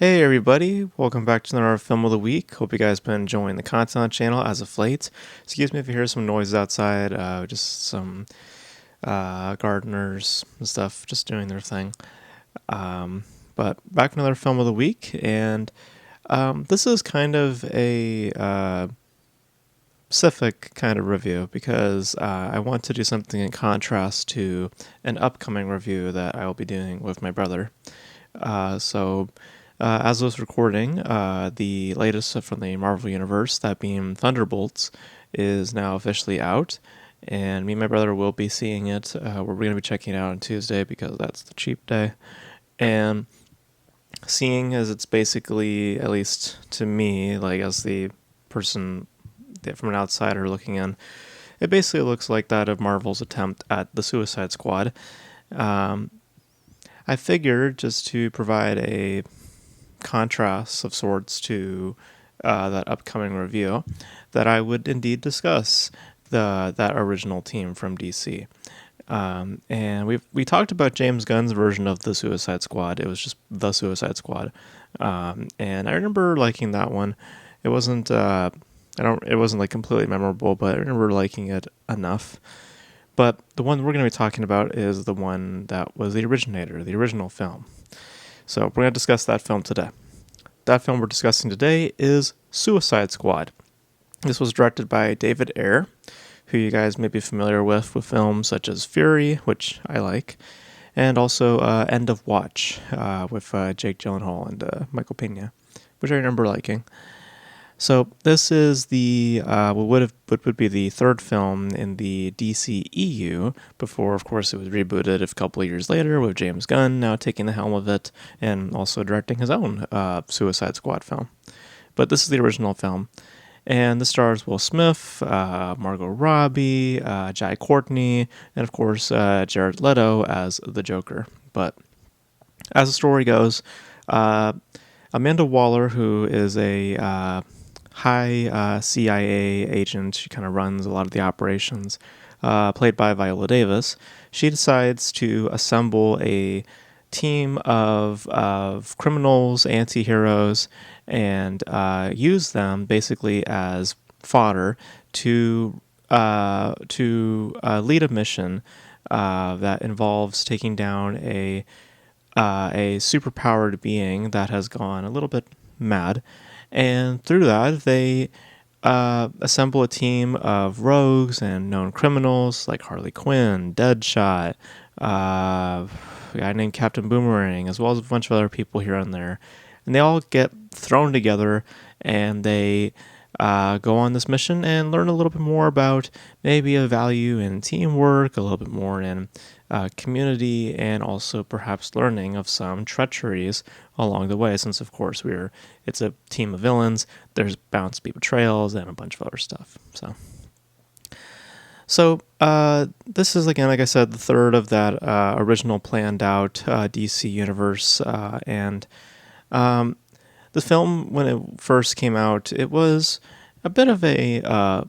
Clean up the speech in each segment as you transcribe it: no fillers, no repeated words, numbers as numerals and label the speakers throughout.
Speaker 1: Hey everybody, welcome back to another Film of the Week. Hope you guys been enjoying the content on the channel as of late. Excuse me if you hear some noises outside, just some gardeners and stuff just doing their thing. But back to another Film of the Week, and this is kind of a specific kind of review because I want to do something in contrast to an upcoming review that I will be doing with my brother. As I was recording, the latest from the Marvel Universe, that being Thunderbolts, is now officially out, and me and my brother will be seeing it. We're going to be checking it out on Tuesday because that's the cheap day. And seeing as it's basically, at least to me, like as the person from an outsider looking in, it basically looks like that of Marvel's attempt at the Suicide Squad. I figured just to provide a contrast of sorts to that upcoming review, that I would indeed discuss that original team from DC. And we talked about James Gunn's version of the Suicide Squad. It was just the Suicide Squad, and I remember liking that one. It wasn't it wasn't like completely memorable, but I remember liking it enough. But the one we're going to be talking about is the one that was the originator, the original film. So we're going to discuss that film today. That film we're discussing today is Suicide Squad. This was directed by David Ayer, who you guys may be familiar with films such as Fury, which I like, and also End of Watch with Jake Gyllenhaal and Michael Pena, which I remember liking. So this is the what would be the third film in the DCEU before, of course, it was rebooted a couple of years later with James Gunn now taking the helm of it and also directing his own Suicide Squad film. But this is the original film, and this stars Will Smith, Margot Robbie, Jai Courtney, and of course Jared Leto as the Joker. But as the story goes, Amanda Waller, who is a high CIA agent, she kind of runs a lot of the operations, played by Viola Davis. She decides to assemble a team of criminals, anti-heroes, and use them basically as fodder to lead a mission that involves taking down a superpowered being that has gone a little bit mad. And through that, they assemble a team of rogues and known criminals like Harley Quinn, Deadshot, a guy named Captain Boomerang, as well as a bunch of other people here and there. And they all get thrown together, and they go on this mission and learn a little bit more about maybe a value in teamwork, a little bit more in community, and also perhaps learning of some treacheries along the way, since of course it's a team of villains. There's bound to be betrayals and a bunch of other stuff. So this is, again, like I said, the third of that original planned out DC universe, and the film, when it first came out, it was a bit of a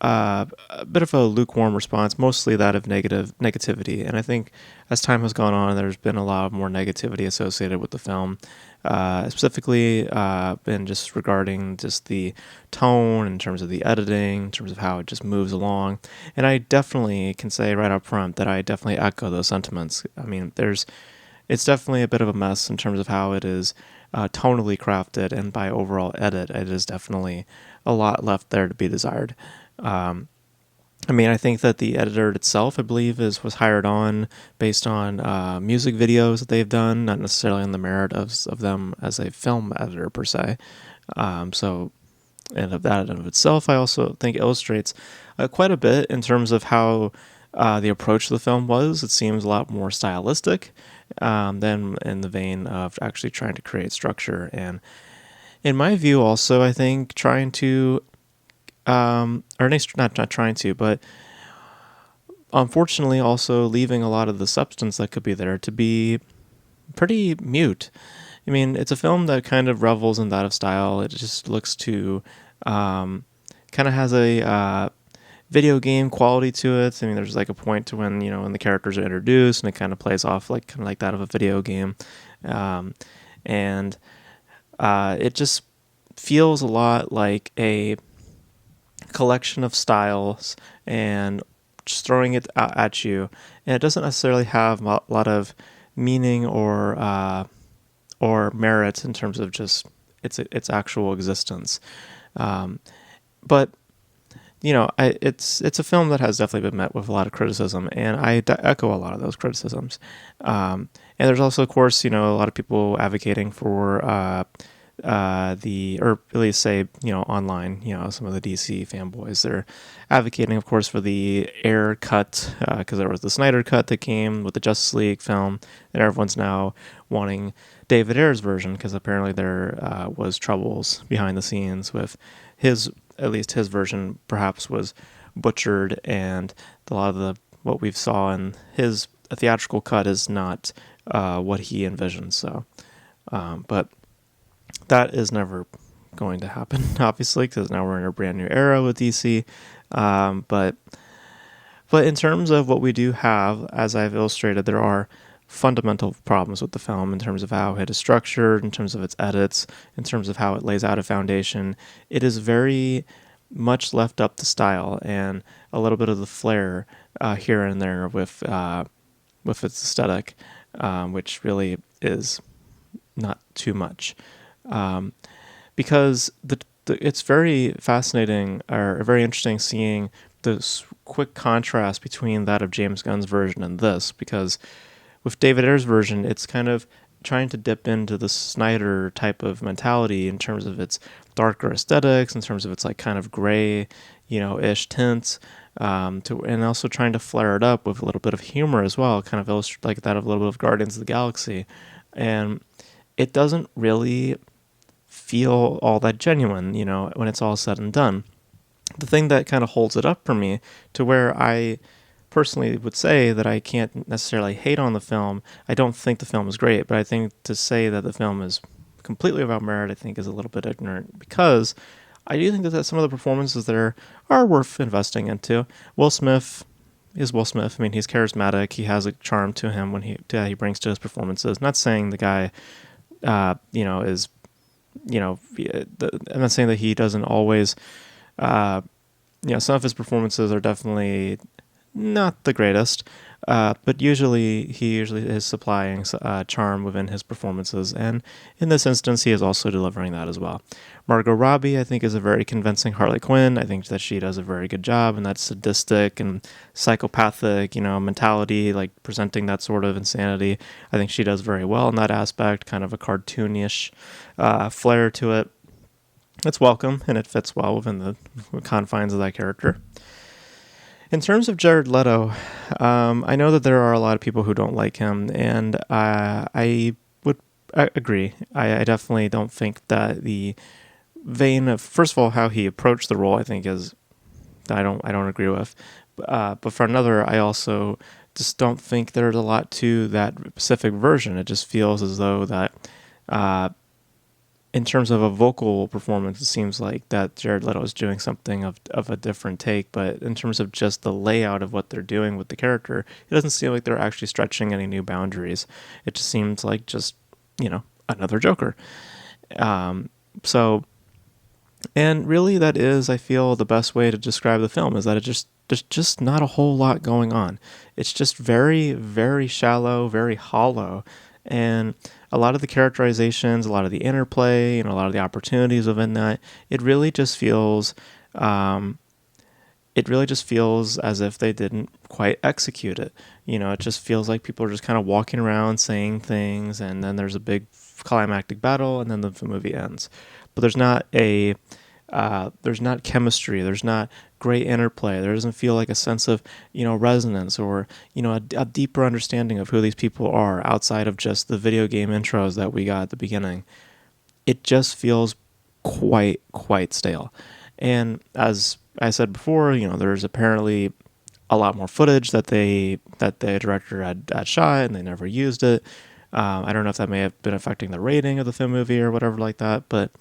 Speaker 1: lukewarm response, mostly that of negativity. And I think as time has gone on, there's been a lot more negativity associated with the film, specifically in just regarding just the tone, in terms of the editing, in terms of how it just moves along. And I definitely can say right up front that I definitely echo those sentiments. I mean, it's definitely a bit of a mess in terms of how it is tonally crafted, and by overall edit, it is definitely a lot left there to be desired. I think that the editor itself, I believe, was hired on based on music videos that they've done, not necessarily on the merit of them as a film editor per se. And of that in of itself, I also think illustrates quite a bit in terms of how the approach to the film was. It seems a lot more stylistic than in the vein of actually trying to create structure. And in my view, also, I think trying to not trying to, but unfortunately also leaving a lot of the substance that could be there to be pretty mute. I mean, it's a film that kind of revels in that of style. It just looks to kind of has a video game quality to it. I mean, there's like a point to when the characters are introduced, and it kind of plays off like that of a video game, and It just feels a lot like a collection of styles and just throwing it at you, and it doesn't necessarily have a lot of meaning or merit in terms of just its actual existence. Um, but it's a film that has definitely been met with a lot of criticism, and I echo a lot of those criticisms. And there's also, of course, a lot of people advocating for or at least say, online, some of the DC fanboys, they're advocating, of course, for the Air cut, because there was the Snyder cut that came with the Justice League film, and everyone's now wanting David Ayer's version, because apparently there was troubles behind the scenes with at least his version perhaps was butchered, and a lot of what we've saw in his theatrical cut is not what he envisioned. So, but that is never going to happen, obviously, because now we're in a brand new era with DC. But in terms of what we do have, as I've illustrated, there are fundamental problems with the film in terms of how it is structured, in terms of its edits, in terms of how it lays out a foundation. It is very much left up to style and a little bit of the flair here and there with its aesthetic, which really is not too much. Because it's very fascinating or very interesting seeing this quick contrast between that of James Gunn's version and this, because with David Ayer's version, it's kind of trying to dip into the Snyder type of mentality in terms of its darker aesthetics, in terms of its like kind of gray, ish tints, and also trying to flare it up with a little bit of humor as well, kind of illustrate like that of a little bit of Guardians of the Galaxy, and it doesn't really feel all that genuine, when it's all said and done. The thing that kind of holds it up for me to where I personally would say that I can't necessarily hate on the film. I don't think the film is great, but I think to say that the film is completely without merit, I think is a little bit ignorant, because I do think that some of the performances there are worth investing into. Will Smith is Will Smith. I mean, he's charismatic. He has a charm to him when he brings to his performances. Not saying the guy, is, I'm not saying that he doesn't always, some of his performances are definitely not the greatest, but he usually is supplying charm within his performances, and in this instance, he is also delivering that as well. Margot Robbie, I think, is a very convincing Harley Quinn. I think that she does a very good job in that sadistic and psychopathic, mentality, like presenting that sort of insanity. I think she does very well in that aspect, kind of a cartoonish flair to it. It's welcome, and it fits well within the confines of that character. In terms of Jared Leto, I know that there are a lot of people who don't like him, and I would agree. I definitely don't think that the vein of, first of all, how he approached the role, I think I don't agree with. But for another, I also just don't think there's a lot to that specific version. It just feels as though that in terms of a vocal performance, it seems like that Jared Leto is doing something of a different take. But in terms of just the layout of what they're doing with the character, it doesn't seem like they're actually stretching any new boundaries. It just seems like just, another Joker. And really that is, I feel, the best way to describe the film, is that there's just not a whole lot going on. It's just very, very shallow, very hollow. And a lot of the characterizations, a lot of the interplay, a lot of the opportunities within that, it really just feels as if they didn't quite execute it. It just feels like people are just kind of walking around saying things, and then there's a big climactic battle, and then the movie ends. But there's not chemistry. There's not great interplay. There doesn't feel like a sense of, resonance or, a deeper understanding of who these people are outside of just the video game intros that we got at the beginning. It just feels quite stale. And as I said before, there's apparently a lot more footage that the director had shot, and they never used it. I don't know if that may have been affecting the rating of the film movie or whatever like that, but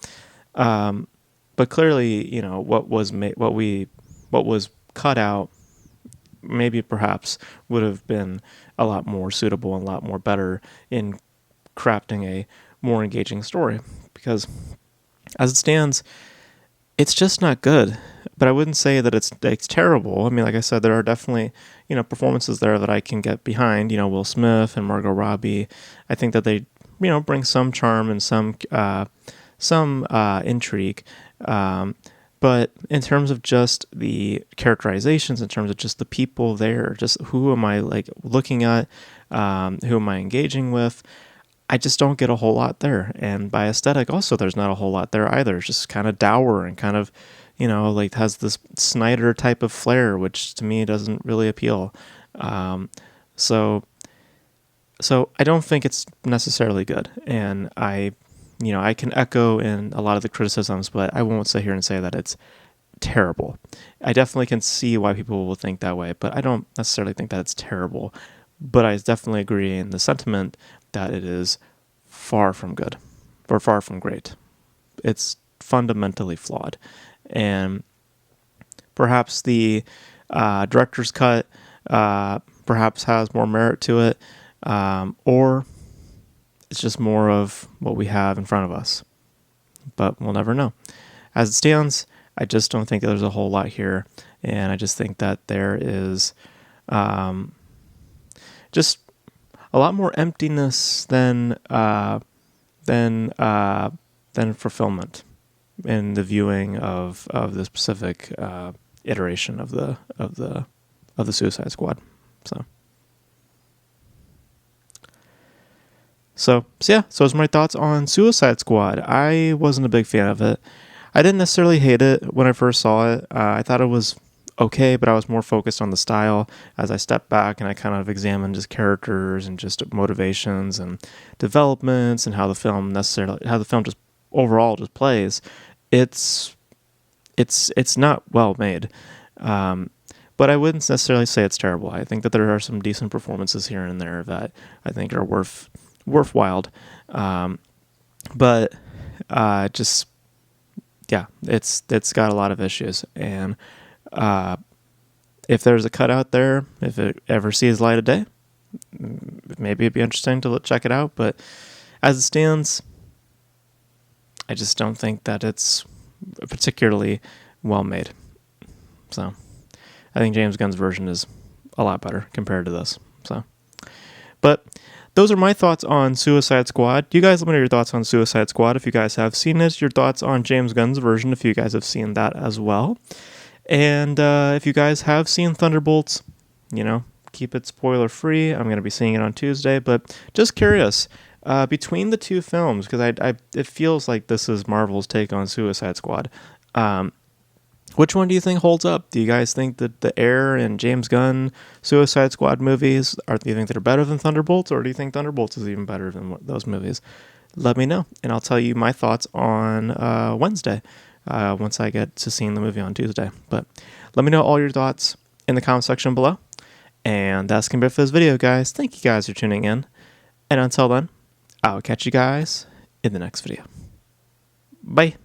Speaker 1: clearly, what was cut out maybe perhaps would have been a lot more suitable and a lot more better in crafting a more engaging story. Because as it stands, it's just not good. But I wouldn't say that it's terrible. I mean, like I said, there are definitely, performances there that I can get behind. Will Smith and Margot Robbie. I think that they, bring some charm and some intrigue. But in terms of just the characterizations, in terms of just the people there, just who am I looking at, who am I engaging with, I just don't get a whole lot there. And by aesthetic also, there's not a whole lot there either. It's just kind of dour and kind of, has this Snyder type of flair, which to me doesn't really appeal. So I don't think it's necessarily good. And I can echo in a lot of the criticisms, but I won't sit here and say that it's terrible. I definitely can see why people will think that way, but I don't necessarily think that it's terrible. But I definitely agree in the sentiment that it is far from good, or far from great. It's fundamentally flawed. And perhaps the director's cut perhaps has more merit to it, or it's just more of what we have in front of us. But we'll never know. As it stands, I just don't think there's a whole lot here, and I just think that there is just a lot more emptiness than fulfillment in the viewing of the specific iteration of the Suicide Squad. So those are my thoughts on Suicide Squad. I wasn't a big fan of it. I didn't necessarily hate it when I first saw it. I thought it was okay, but I was more focused on the style as I stepped back and I kind of examined just characters and just motivations and developments and how the film just overall just plays. It's not well made. But I wouldn't necessarily say it's terrible. I think that there are some decent performances here and there that I think are worthwhile. But it's got a lot of issues. And if there's a cut out there, if it ever sees light of day, maybe it'd be interesting to check it out. But as it stands, I just don't think that it's particularly well made. So I think James Gunn's version is a lot better compared to this. But those are my thoughts on Suicide Squad. You guys let me know your thoughts on Suicide Squad if you guys have seen it. Your thoughts on James Gunn's version if you guys have seen that as well. And if you guys have seen Thunderbolts, keep it spoiler free. I'm going to be seeing it on Tuesday, but just curious. Between the two films, because it feels like this is Marvel's take on Suicide Squad. Which one do you think holds up? Do you guys think that the Air and James Gunn Suicide Squad movies do you think they're better than Thunderbolts, or do you think Thunderbolts is even better than those movies? Let me know, and I'll tell you my thoughts on Wednesday once I get to seeing the movie on Tuesday. But let me know all your thoughts in the comment section below. And that's going to be it for this video, guys. Thank you guys for tuning in. And until then, I'll catch you guys in the next video. Bye.